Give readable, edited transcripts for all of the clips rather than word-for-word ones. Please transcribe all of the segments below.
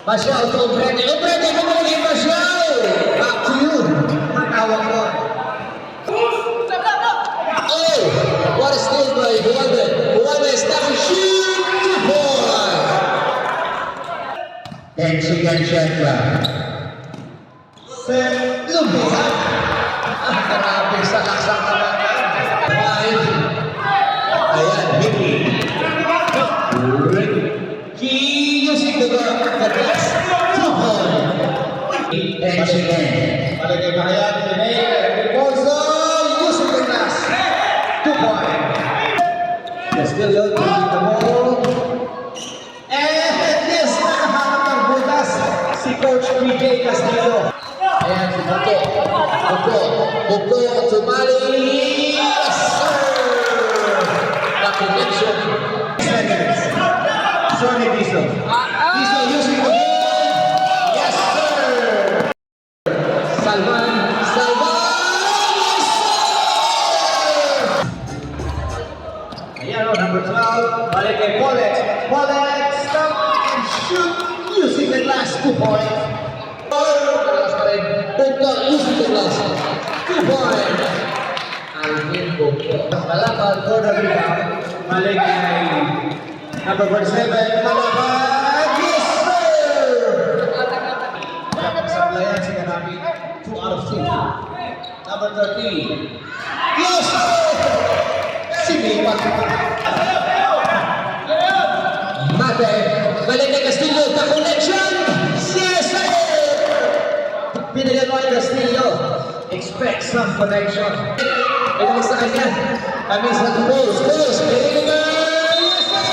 Marcial to Brandon. Oh, Brandon, kumulagay Marcial! Back to you. Matawag mo. Oh! What a steal by Juanda. Juanda is now shoot! 2 points. And second shot clock. Lumbuhan. Ang karaping sa laksang kabataan. 5. Ayan, Vicky. He using the glass. 2 points. And second. Palagay bahaya, Tinay. Also using the glass. 2 points. Still looking at the ball. And yes, nakahanap ng butas si Coach PJ Castillo. Ayan si Buko tumali. Yes, sir! The connection. Seconds. Sonny Diesel. Diesel using the ball. Yes, sir! Salvan. Yes, sir! Ayan o, number 12. Balik kay Polex. Polex, stop and shoot. Using the glass, 2 points. Buko using the glass, 2 points. Alvin Buko. Malapad, corner rebound. Balik kay number 47. Malapad. Yes, sir! Sablayan si Kanabi. 2 out of 2. Number 13. Yes, sir! Sinipat. Mate, balik kay Castillo, the connection! Yes, sir! Pinagyan mo kay Castillo. Expect some connection. Pinagyan sa kanya. Kami sa close. Pinagyan. Yes, sir!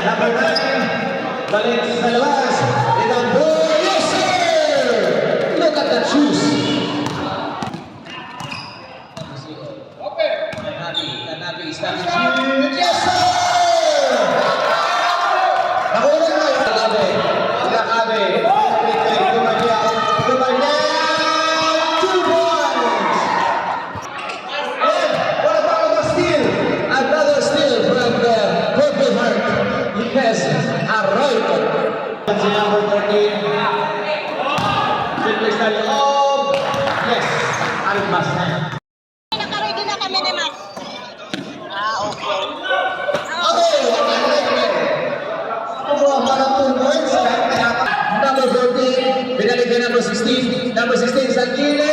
Number 9, balik sa labas. Inambo. Yes, sir! Look at the shoes. Kanabi is not shoot. Yes, sir! Nakulang mo yung Kanabi. Kinakabi. Gumanya. 2 points. And what about the steal? Another steal from the Purple Heart. Yes, Arroyo. Si number 13. Simple style of. Yes, Almasan. Nakaready na kami ni Max. Okay. Number 14, pinalik na number 16. Number 16 sa gilid.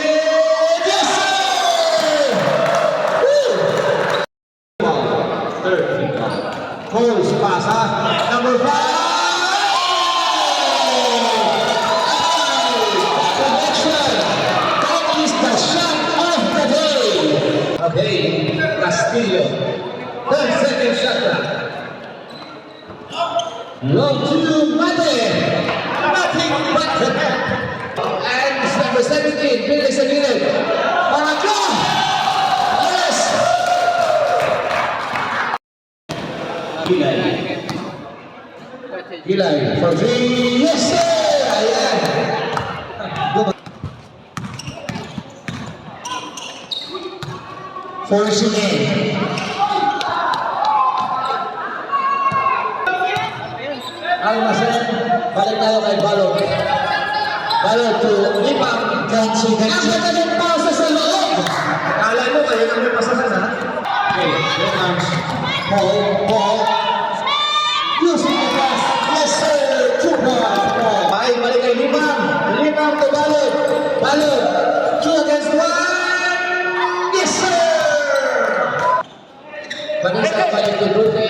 Yes, sir! Woo! 30. Close pass, ha? Number 5. Connection. That is the shot of the day. Okay, Castillo. 10-second shot clock. Long to Mate. Nothing but the net. And number 17, Felix Aguirre. Parajo! Yes! Gilay for 3. Yes, sir! Ayan. Forcing in. Almasen, balik tayo kay Balog. Balog to Ipang. Ang ganda ng pasa sa loob. Kala mo kayo nang may pasasan, ha? Okay, here comes Paul. Using the pass. Yes, sir. 2 points. Balik kay Ipang. Ipang to Balog. Balog. 2 against 1. Yes, sir. Vanessa balik to Brute.